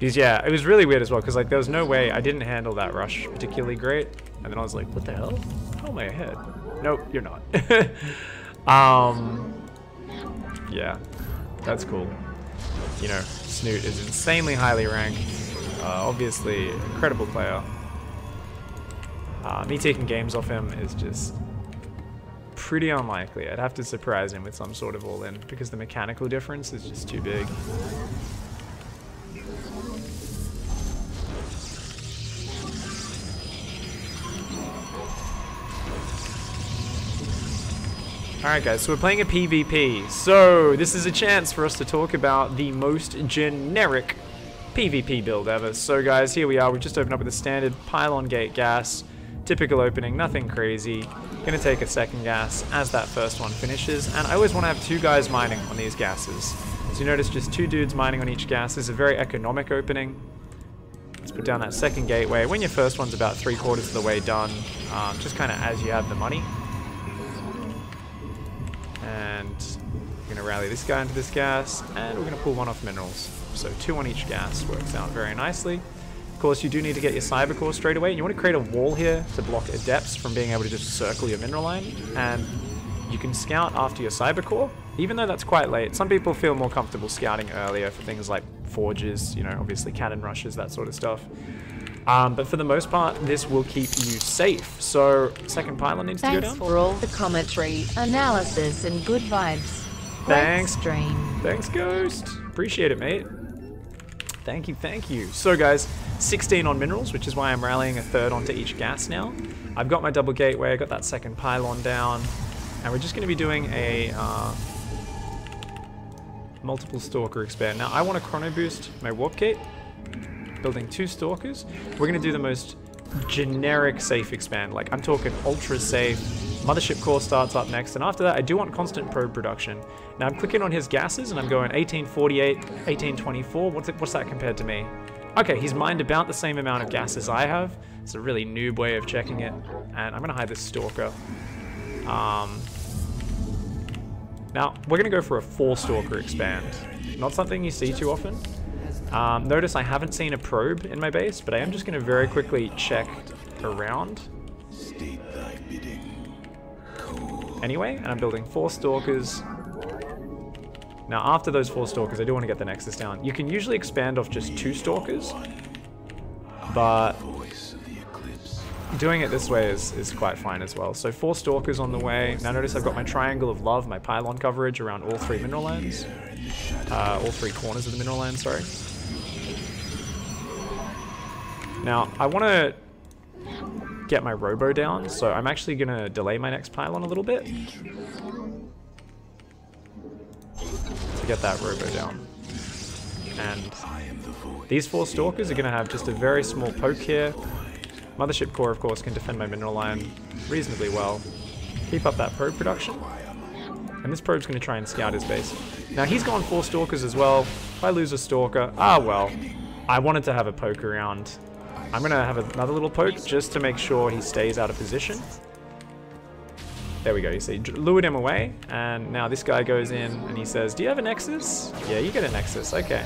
Because yeah, it was really weird as well, because like there was no way, I didn't handle that rush particularly great. And then I was like, what the hell? How am I ahead? Nope, you're not. Yeah, that's cool. You know, Snoot is insanely highly ranked. Obviously, incredible player. Me taking games off him is just pretty unlikely. I'd have to surprise him with some sort of all-in, because the mechanical difference is just too big. Alright guys, so we're playing a PvP. So this is a chance for us to talk about the most generic PvP build ever. So guys, here we are. We've just opened up with a standard pylon gate gas. Typical opening, nothing crazy. Gonna take a second gas as that first one finishes. And I always want to have two guys mining on these gases. So you notice just two dudes mining on each gas. This is a very economic opening. Let's put down that second gateway. When your first one's about 3/4 of the way done, just kind of as you have the money. And we're going to rally this guy into this gas, and we're going to pull one off minerals. So 2 on each gas works out very nicely. Of course, you do need to get your cyber core straight away. You want to create a wall here to block adepts from being able to just circle your mineral line. And you can scout after your cyber core, even though that's quite late. Some people feel more comfortable scouting earlier for things like forges, you know, obviously cannon rushes, that sort of stuff. But for the most part, this will keep you safe. So, second pylon needs to go down. Thanks for all the commentary, analysis, and good vibes. Thanks. Great stream. Thanks, Ghost. Appreciate it, mate. Thank you, thank you. So, guys, 16 on minerals, which is why I'm rallying a third onto each gas now. I've got my double gateway, I got that second pylon down, and we're just going to be doing a multiple stalker expand. Now, I want to chrono boost my warp gate. Building 2 stalkers. We're going to do the most generic safe expand. Like, I'm talking ultra safe. Mothership core starts up next, and after that, I do want constant probe production. Now, I'm clicking on his gases, and I'm going 1848, 1824. What's that compared to me? Okay, he's mined about the same amount of gas as I have. It's a really noob way of checking it, and I'm going to hide this stalker. Now, we're going to go for a 4 stalker expand. Not something you see too often. Notice I haven't seen a probe in my base, but I am just going to very quickly check around. Anyway, and I'm building 4 stalkers. Now after those 4 stalkers, I do want to get the nexus down. You can usually expand off just 2 stalkers, but doing it this way is quite fine as well. So 4 stalkers on the way. Now notice I've got my triangle of love, my pylon coverage around all 3 mineral lands. All 3 corners of the mineral land, sorry. Now, I want to get my robo down, so I'm actually going to delay my next pylon a little bit to get that robo down. And these 4 stalkers are going to have just a very small poke here. Mothership core, of course, can defend my mineral line reasonably well. Keep up that probe production. And this probe's going to try and scout his base. Now, he's gone 4 stalkers as well. If I lose a stalker, well, I wanted to have a poke around. I'm going to have another little poke just to make sure he stays out of position. There we go, you see, lured him away, and now this guy goes in and he says, do you have a nexus? Yeah, you get a nexus, okay.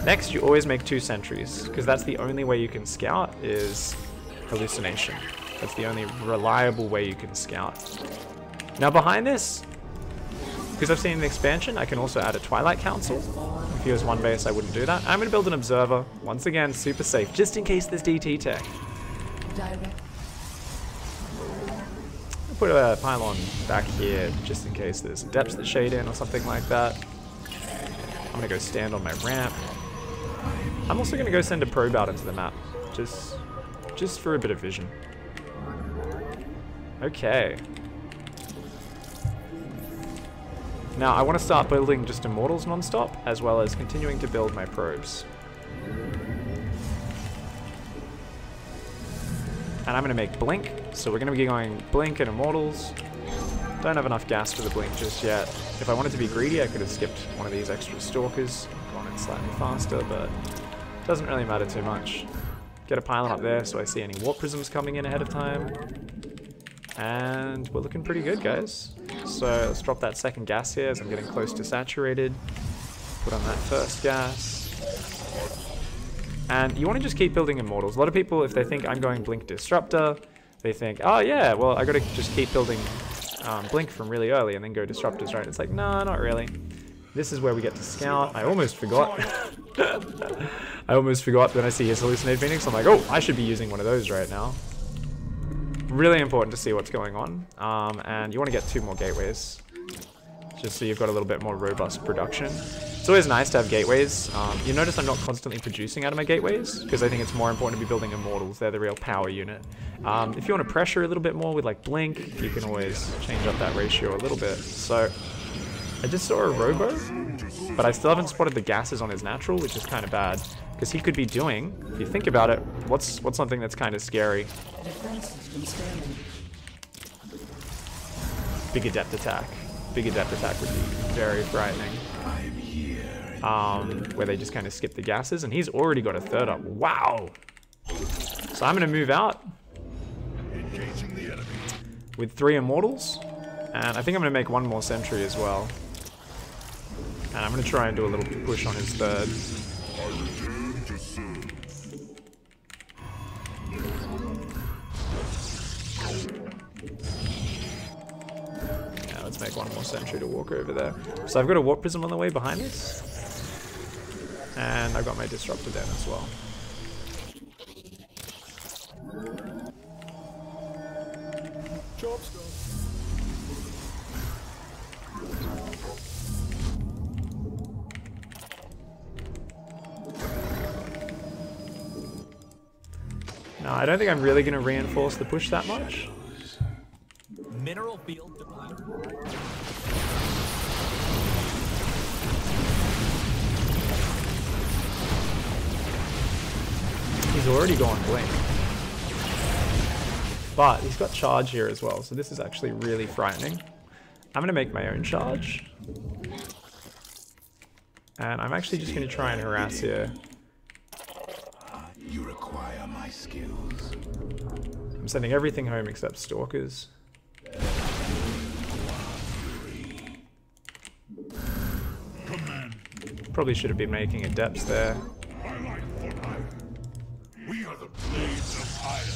Next, you always make 2 sentries, because that's the only way you can scout is hallucination. That's the only reliable way you can scout. Now behind this, because I've seen an expansion, I can also add a Twilight Council. If he was 1 base, I wouldn't do that. I'm going to build an Observer. Once again, super safe, just in case there's DT tech. I'll put a pylon back here, just in case there's depths that shade in or something like that. I'm going to go stand on my ramp. I'm also going to go send a probe out into the map, just for a bit of vision. Okay. Now, I want to start building just Immortals non-stop, as well as continuing to build my probes. And I'm going to make Blink, so we're going to be going Blink and Immortals. Don't have enough gas for the Blink just yet. If I wanted to be greedy, I could have skipped one of these extra Stalkers, gone in slightly faster, but it doesn't really matter too much. Get a pylon up there so I see any Warp Prisms coming in ahead of time. And we're looking pretty good, guys. So let's drop that second gas here as I'm getting close to saturated. Put on that first gas. And you want to just keep building immortals. A lot of people, if they think I'm going Blink Disruptor, they think, oh yeah, well I gotta just keep building Blink from really early and then go Disruptors, right? It's like, no, not really. This is where we get to Scout. I almost forgot. I almost forgot when I see his Hallucinate Phoenix. I'm like, oh, I should be using one of those right now. Really important to see what's going on. And you want to get 2 more gateways, just so you've got a little bit more robust production. It's always nice to have gateways. You notice I'm not constantly producing out of my gateways, because I think it's more important to be building immortals. They're the real power unit. If you want to pressure a little bit more with like Blink, you can always change up that ratio a little bit. So I just saw a Robo, but I still haven't spotted the gases on his natural, which is kind of bad, because he could be doing, if you think about it, what's something that's kind of scary? Big Adept Attack. Big Adept Attack would be very frightening. Where they just kind of skip the gases, and he's already got a 3rd up. Wow! So I'm going to move out with 3 immortals, and I think I'm going to make 1 more sentry as well. And I'm going to try and do a little push on his 3rd. Yeah, let's make 1 more sentry to walk over there. So I've got a Warp Prism on the way behind us. And I've got my Disruptor down as well. No, I don't think I'm really going to reinforce the push that much. Mineral field depleted. He's already gone Blink. But he's got charge here as well, so this is actually really frightening. I'm going to make my own charge. And I'm actually just going to try and harass here. You require my skills. I'm sending everything home except Stalkers. Probably should have been making Adepts there. We are the blades of iron.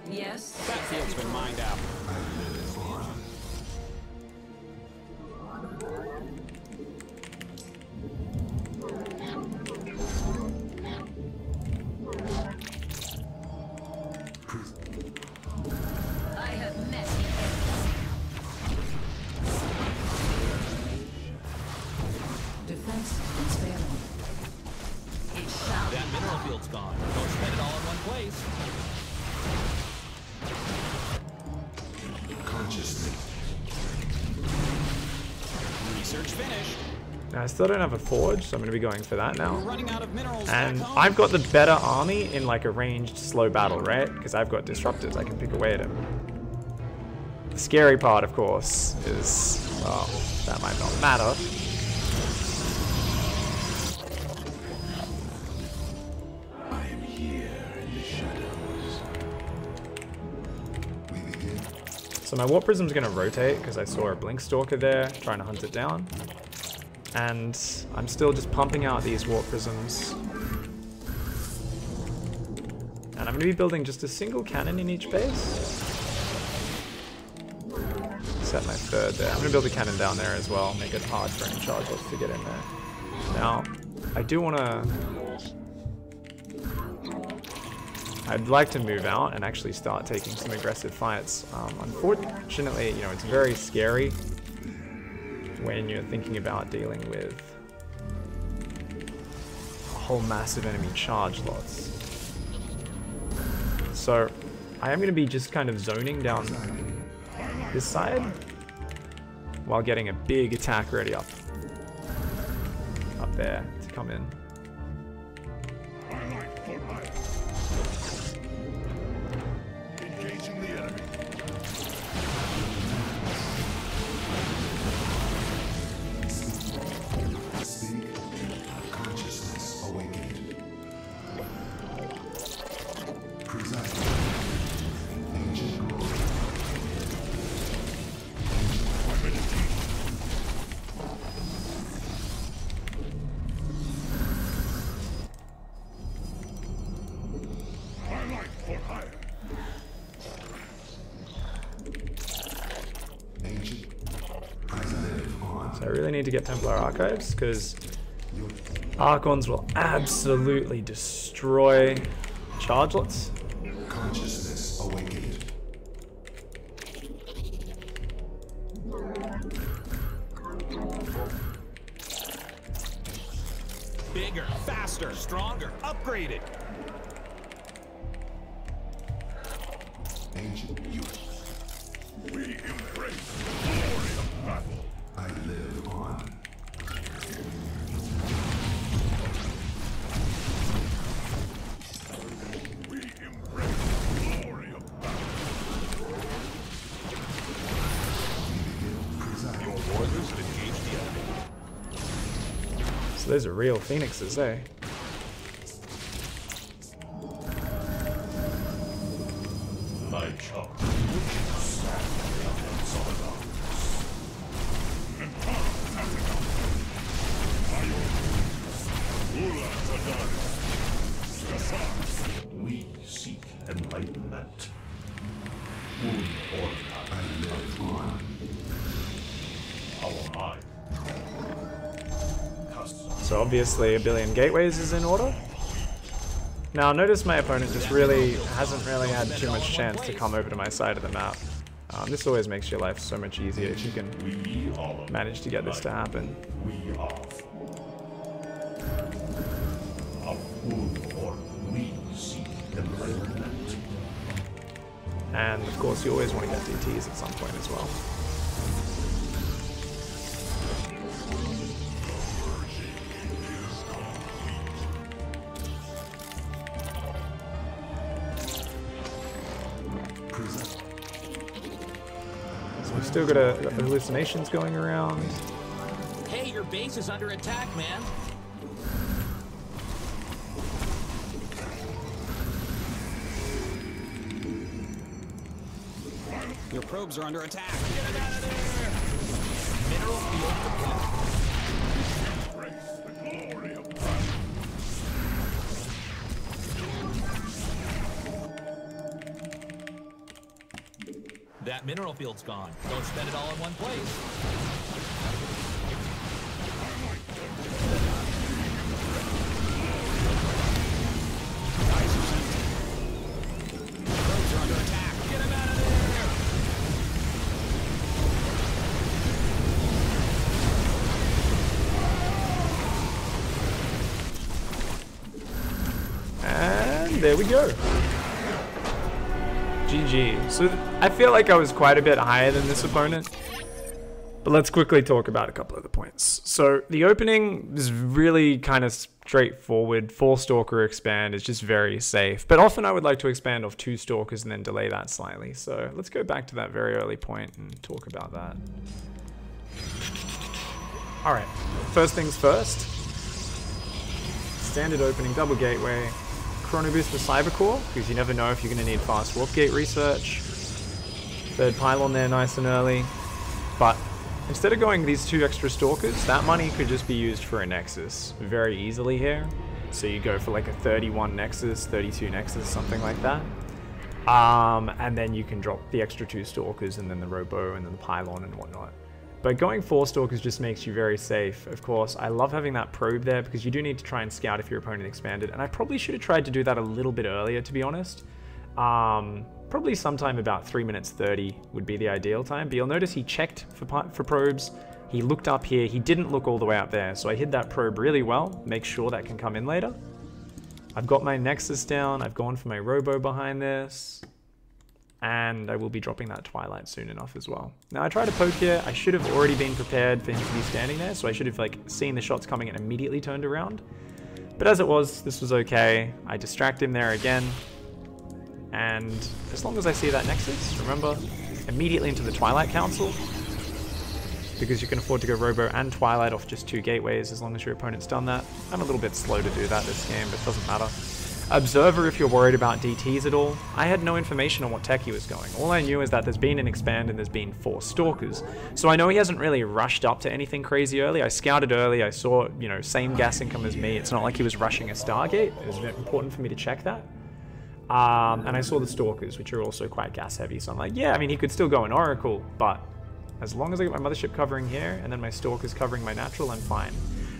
Yes. That field's been mined out. I have met defense is failing. It shall. That mineral field's gone. Don't spend it all in one place. Research finished. Now, I still don't have a Forge, so I'm going to be going for that now. We're running out of minerals. And back home. I've got the better army in like a ranged slow battle, right? Because I've got Disruptors, I can pick away at him. The scary part, of course, is, well, that might not matter. I am here in the shadows. So my Warp Prism's going to rotate because I saw a Blink Stalker there, trying to hunt it down. And I'm still just pumping out these Warp Prisms. And I'm going to be building just a single cannon in each base. Set my 3rd there. I'm going to build a cannon down there as well, make it hard for any charges to get in there. Now, I do want to... I'd like to move out and actually start taking some aggressive fights. Unfortunately, you know, it's very scary when you're thinking about dealing with a whole massive enemy charge lots. So I am going to be just kind of zoning down this side while getting a big attack ready up there to come in. Engaging the enemy. So I really need to get Templar Archives, because Archons will absolutely destroy chargelets. Consciousness awakened. Bigger, faster, stronger, upgraded. Ancient youth. We embrace the glory of battle. I live on. We embrace the glory of battle. Your warriors have engaged the enemy. So those are real phoenixes, eh? My charge. We seek enlightenment. I live on. Our mind. So obviously a billion gateways is in order. Now notice my opponent just really hasn't really had too much chance to come over to my side of the map. This always makes your life so much easier if you can manage to get this to happen. We are a fool, or we seek enlightenment. And of course you always want to get DTs at some point as well. So we've still got the hallucinations going around. Hey, your base is under attack, man. Your probes are under attack. Get it out of there! Mineral field deployed. Embrace the glory of battle. That mineral field's gone. Don't spend it all in one place. Probes are under attack. Get him out of there! And there we go. GG. So I feel like I was quite a bit higher than this opponent. But let's quickly talk about a couple of the points. So the opening is really kind of straightforward. 4 Stalker expand is just very safe. But often I would like to expand off 2 Stalkers and then delay that slightly. So let's go back to that very early point and talk about that. Alright, first things first. Standard opening, double gateway. Chrono boost for Cybercore, because you never know if you're going to need fast warp gate research. Third pylon there nice and early. But instead of going these 2 extra Stalkers, that money could just be used for a Nexus very easily here. So you go for like a 31 Nexus, 32 Nexus, something like that. And then you can drop the extra 2 Stalkers and then the Robo and then the pylon and whatnot. But going 4 Stalkers just makes you very safe. Of course, I love having that probe there because you do need to try and scout if your opponent expanded. And I probably should have tried to do that a little bit earlier, to be honest. Probably sometime about 3 minutes 30 would be the ideal time. But you'll notice he checked for probes. He looked up here. He didn't look all the way up there. So I hid that probe really well. Make sure that can come in later. I've got my Nexus down. I've gone for my Robo behind this. And I will be dropping that Twilight soon enough as well. Now I tried to poke here. I should have already been prepared for him to be standing there. So I should have like seen the shots coming and immediately turned around. But as it was, this was okay. I distract him there again. And as long as I see that Nexus, remember, immediately into the Twilight Council. Because you can afford to go Robo and Twilight off just 2 gateways as long as your opponent's done that. I'm a little bit slow to do that this game, but it doesn't matter. Observer if you're worried about DTs at all. I had no information on what tech he was going. All I knew is that there's been an expand and there's been 4 stalkers. So I know he hasn't really rushed up to anything crazy early. I scouted early, I saw, you know, same gas income as me. It's not like he was rushing a Stargate. It was important for me to check that. And I saw the stalkers, which are also quite gas heavy. So I'm like, yeah, I mean, he could still go in Oracle, but as long as I get my mothership covering here and then my stalkers covering my natural, I'm fine.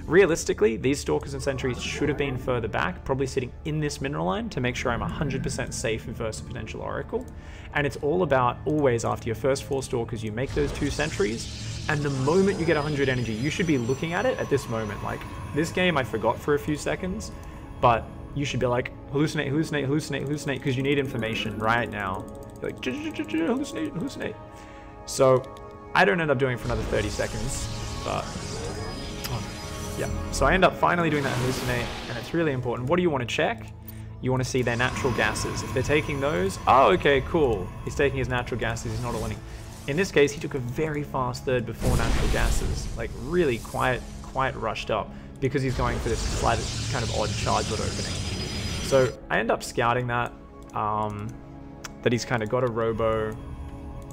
Realistically, these stalkers and sentries should have been further back, probably sitting in this mineral line to make sure I'm 100% safe versus a potential Oracle. And it's all about always after your first 4 stalkers, you make those 2 sentries, and the moment you get 100 energy, you should be looking at it at this moment. Like, this game I forgot for a few seconds, but you should be like, hallucinate, hallucinate, hallucinate, hallucinate, because you need information right now. You're like, hallucinate, hallucinate. So, I don't end up doing it for another 30 seconds, but... yeah, so I end up finally doing that hallucinate, and it's really important. What do you want to check? You want to see their natural gases. If they're taking those, oh, okay, cool. He's taking his natural gases, he's not aligning. In this case, he took a very fast third before natural gases, like really quite rushed up, because he's going for this slight kind of odd chargelet opening. So I end up scouting that, that he's kind of got a Robo,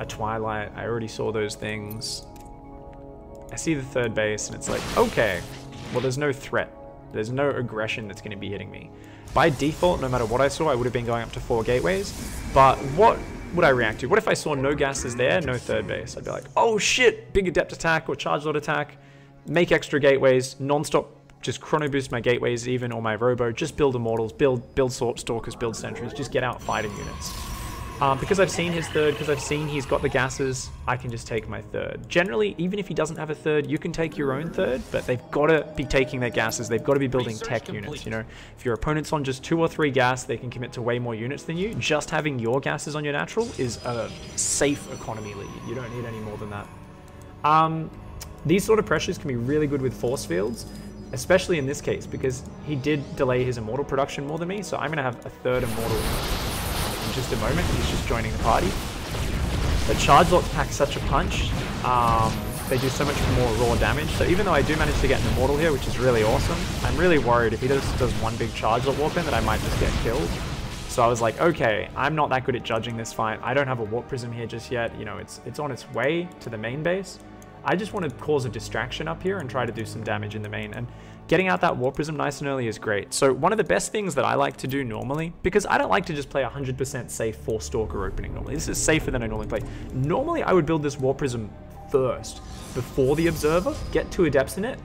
a Twilight. I already saw those things. I see the 3rd base, and it's like, okay. Well, there's no threat. There's no aggression that's going to be hitting me. By default, no matter what I saw, I would have been going up to 4 gateways. But what would I react to? What if I saw no gases there, no 3rd base? I'd be like, oh shit, big adept attack or charge lot attack. Make extra gateways, non-stop, just chrono boost my gateways even, or my Robo. Just build immortals, build stalkers, build sentries. Just get out fighting units. Because I've seen his 3rd, because I've seen he's got the gases, I can just take my 3rd. Generally, even if he doesn't have a 3rd, you can take your own 3rd, but they've got to be taking their gases. They've got to be building tech units, you know. If your opponent's on just 2 or 3 gas, they can commit to way more units than you. Just having your gases on your natural is a safe economy lead. You don't need any more than that. These sort of pressures can be really good with force fields, especially in this case, because he did delay his immortal production more than me, so I'm going to have a 3rd immortal just a moment. He's just joining the party. The charge lots pack such a punch. They do so much more raw damage. So even though I do manage to get an immortal here, which is really awesome, I'm really worried if he does one big charge lot warp in that I might just get killed. So I was like, okay, I'm not that good at judging this fight. I don't have a warp prism here just yet. You know, it's on its way to the main base. I just want to cause a distraction up here and try to do some damage in the main. And getting out that warp prism nice and early is great. So one of the best things that I like to do normally, because I don't like to just play 100% safe 4 stalker opening normally. This is safer than I normally play. Normally I would build this warp prism first, before the observer, get 2 adepts in it,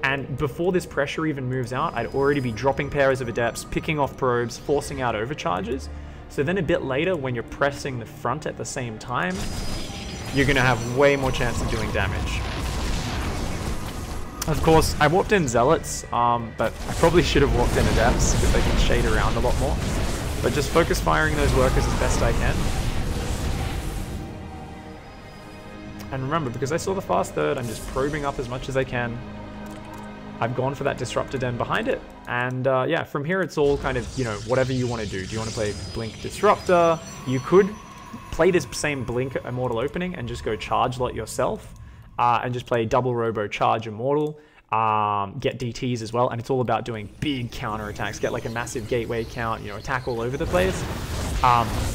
and before this pressure even moves out, I'd already be dropping pairs of adepts, picking off probes, forcing out overcharges. So then a bit later, when you're pressing the front at the same time, you're going to have way more chance of doing damage. Of course, I warped in Zealots, but I probably should have warped in Adepts because they can shade around a lot more. But just focus firing those workers as best I can. And remember, because I saw the fast 3rd, I'm just probing up as much as I can. I've gone for that Disruptor Den behind it. And yeah, from here it's all kind of, you know, whatever you want to do. Do you want to play Blink Disruptor? You could play this same Blink Immortal opening and just go charge lot yourself. And just play double Robo Charge Immortal, get DTs as well, and it's all about doing big counter attacks, get like a massive gateway count, you know, attack all over the place,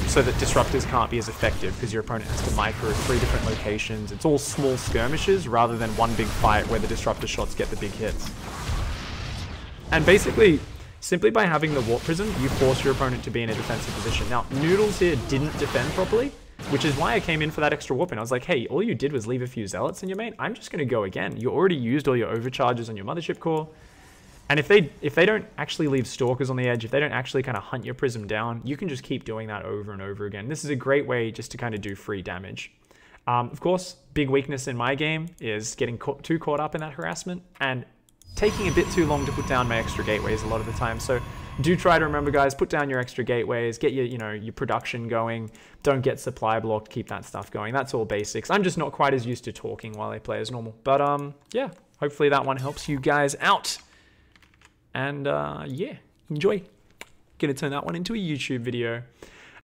so that disruptors can't be as effective because your opponent has to micro 3 different locations. It's all small skirmishes rather than one big fight where the disruptor shots get the big hits. And basically, simply by having the Warp Prism, you force your opponent to be in a defensive position. Now, Noodles here didn't defend properly, which is why I came in for that extra warp in. I was like, hey, all you did was leave a few Zealots in your main. I'm just going to go again. You already used all your overcharges on your Mothership Core. And if they don't actually leave Stalkers on the edge, if they don't actually kind of hunt your Prism down, you can just keep doing that over and over again. This is a great way just to kind of do free damage. Of course, big weakness in my game is getting too caught up in that harassment and taking a bit too long to put down my extra gateways a lot of the time. So do try to remember, guys, put down your extra gateways, get your, you know, your production going. Don't get supply blocked, keep that stuff going. That's all basics. I'm just not quite as used to talking while I play as normal. But yeah, hopefully that one helps you guys out. And yeah, enjoy. Gonna turn that one into a YouTube video.